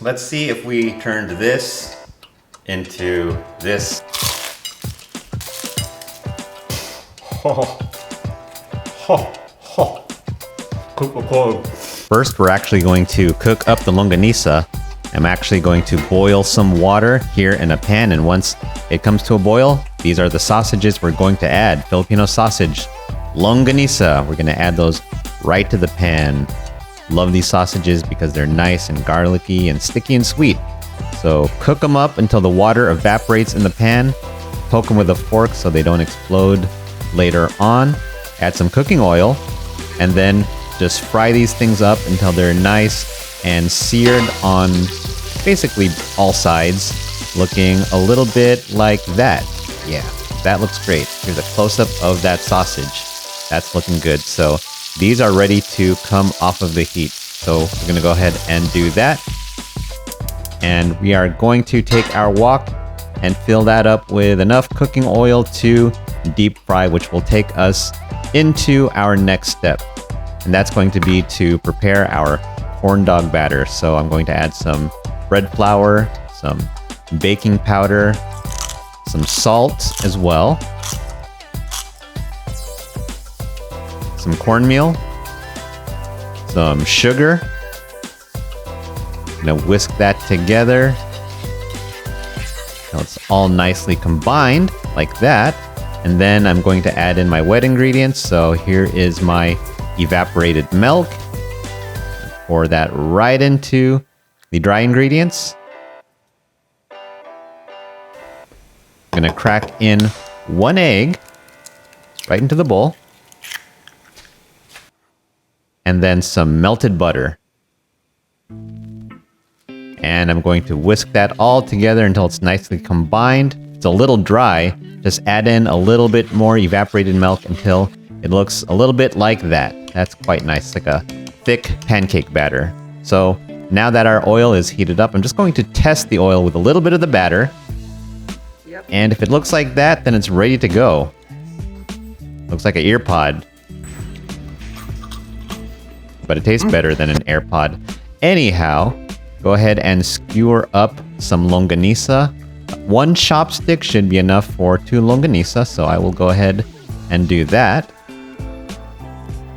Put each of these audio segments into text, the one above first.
Let's see if we turned this into this. First, we're actually going to cook up the longanisa. I'm actually going to boil some water here in a pan, and once it comes to a boil, these are the sausages we're going to add. Filipino sausage, longanisa. We're going to add those right to the pan. Love these sausages because they're nice and garlicky and sticky and sweet. So cook them up until the water evaporates in the pan. Poke them with a fork so they don't explode later on. Add some cooking oil and then just fry these things up until they're nice and seared on basically all sides, looking a little bit like that. Yeah, that looks great. Here's a close-up of that sausage. That's looking good. So these are ready to come off of the heat. So we're going to go ahead and do that. And we are going to take our wok and fill that up with enough cooking oil to deep fry, which will take us into our next step. And that's going to be to prepare our corn dog batter. So I'm going to add some bread flour, some baking powder, some salt as well, some cornmeal, some sugar. I'm gonna whisk that together until it's all nicely combined like that. And then I'm going to add in my wet ingredients. So here is my evaporated milk. Pour that right into the dry ingredients. I'm gonna crack in 1 egg right into the bowl. And then some melted butter. And I'm going to whisk that all together until it's nicely combined. It's a little dry. Just add in a little bit more evaporated milk until it looks a little bit like that. That's quite nice, like a thick pancake batter. So now that our oil is heated up, I'm just going to test the oil with a little bit of the batter. Yep. And if it looks like that, then it's ready to go. Looks like an ear pod. But it tastes better than an AirPod. Anyhow, go ahead and skewer up some longanisa. 1 chopstick should be enough for 2 longanisa, so I will go ahead and do that.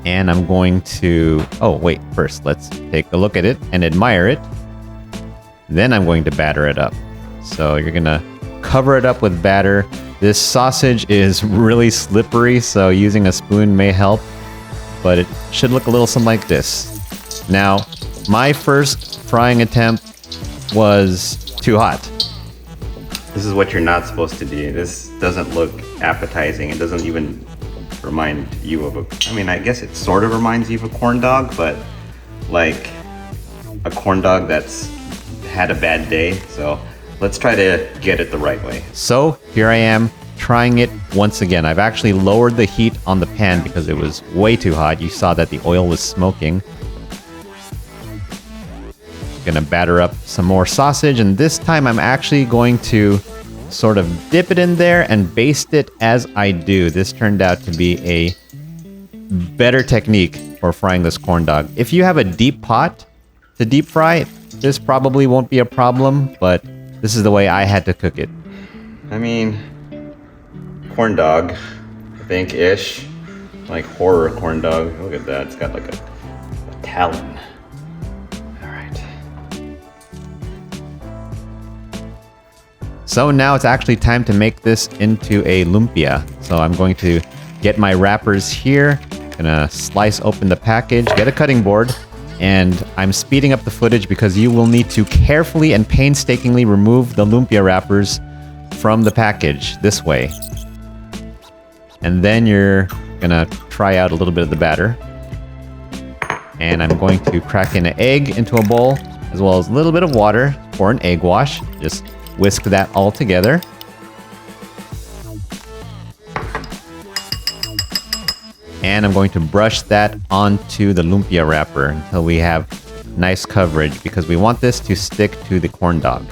And I'm going to... Oh, wait, first let's take a look at it and admire it. Then I'm going to batter it up. So you're gonna cover it up with batter. This sausage is really slippery, so using a spoon may help. But it should look a little something like this. Now, my first frying attempt was too hot. This is what you're not supposed to do. This doesn't look appetizing. It doesn't even remind you of a... I mean, I guess it sort of reminds you of a corn dog, but like a corn dog that's had a bad day. So let's try to get it the right way. So here I am, trying it once again. I've actually lowered the heat on the pan because it was way too hot. You saw that the oil was smoking. Gonna batter up some more sausage, and this time I'm actually going to sort of dip it in there and baste it as I do. This turned out to be a better technique for frying this corn dog. If you have a deep pot to deep fry, this probably won't be a problem, but this is the way I had to cook it. I mean, corn dog, I think, ish. Like horror corn dog. Look at that. It's got like a talon. Alright. So now it's actually time to make this into a lumpia. So I'm going to get my wrappers here. Gonna slice open the package, get a cutting board, and I'm speeding up the footage because you will need to carefully and painstakingly remove the lumpia wrappers from the package this way. And then you're gonna try out a little bit of the batter. And I'm going to crack in an egg into a bowl, as well as a little bit of water for an egg wash. Just whisk that all together. And I'm going to brush that onto the lumpia wrapper until we have nice coverage, because we want this to stick to the corn dog.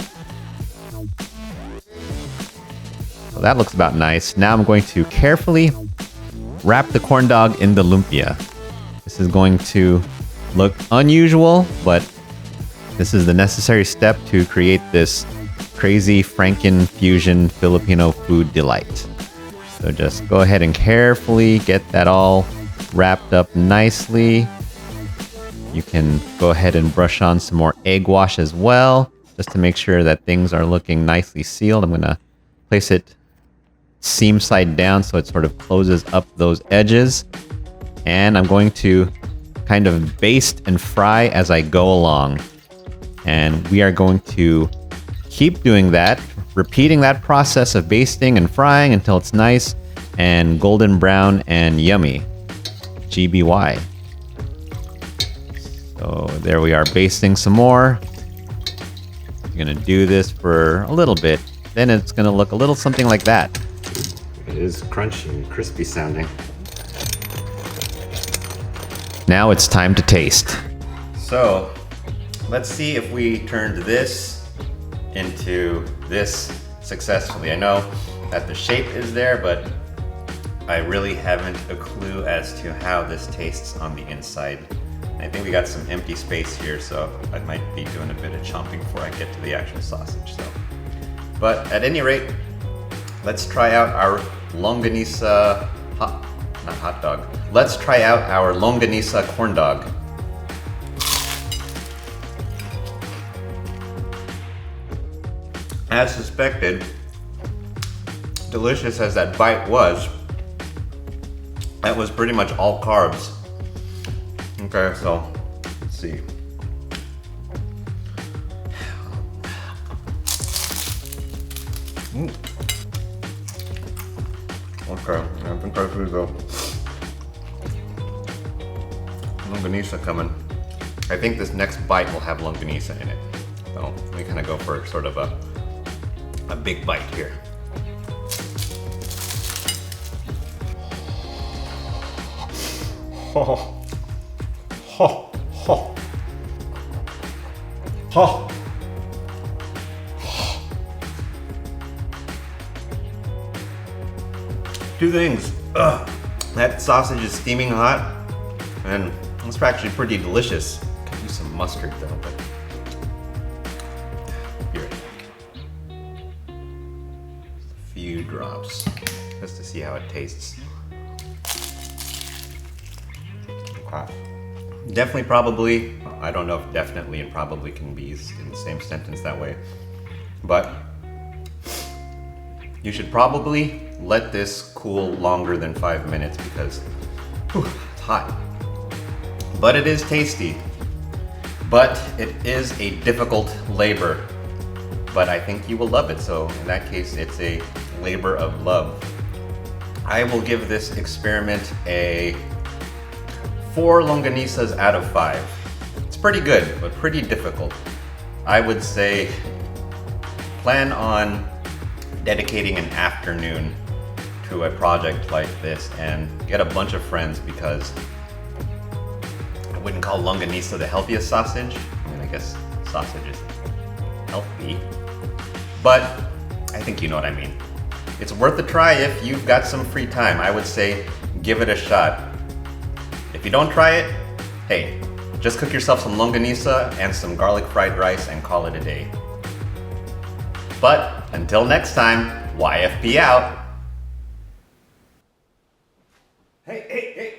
So that looks about nice. Now I'm going to carefully wrap the corn dog in the lumpia. This is going to look unusual, but This is the necessary step to create this crazy Franken fusion Filipino food delight. So just go ahead and carefully get that all wrapped up nicely. You can go ahead and brush on some more egg wash as well, just to make sure that things are looking nicely sealed. I'm gonna place it seam side down so it sort of closes up those edges. And I'm going to kind of baste and fry as I go along. And we are going to keep doing that, repeating that process of basting and frying until it's nice and golden brown and yummy. GBY. So there we are, basting some more. You're gonna do this for a little bit, then it's gonna look a little something like that. It is crunchy and crispy sounding. Now it's time to taste. So let's see if we turned this into this successfully. I know that the shape is there, but I really haven't a clue as to how this tastes on the inside. I think we got some empty space here, so I might be doing a bit of chomping before I get to the actual sausage. But at any rate, let's try out our longanisa not hot dog. Let's try out our longanisa corn dog. As suspected, delicious as that bite was, that was pretty much all carbs. Okay, so let's see. Okay, I think I see the longanisa coming. I think this next bite will have longanisa in it. So let me kind of go for sort of a big bite here. Oh. Oh, oh, oh. Two things. That sausage is steaming hot, and it's actually pretty delicious. Could use some mustard though, but be right back. A few drops, just to see how it tastes. Okay. Definitely, probably. I don't know if definitely and probably can be used in the same sentence that way. But you should probably let this cool longer than 5 minutes because it's hot. But it is tasty. But it is a difficult labor. But I think you will love it. So in that case, it's a labor of love. I will give this experiment a 4 longanisas out of 5. It's pretty good, but pretty difficult. I would say plan on dedicating an afternoon to a project like this and get a bunch of friends, because I wouldn't call longanisa the healthiest sausage. I mean, I guess sausage is healthy, but I think you know what I mean. It's worth a try if you've got some free time. I would say give it a shot. If you don't try it, hey, just cook yourself some longanisa and some garlic fried rice and call it a day. But until next time, YFP out. Hey.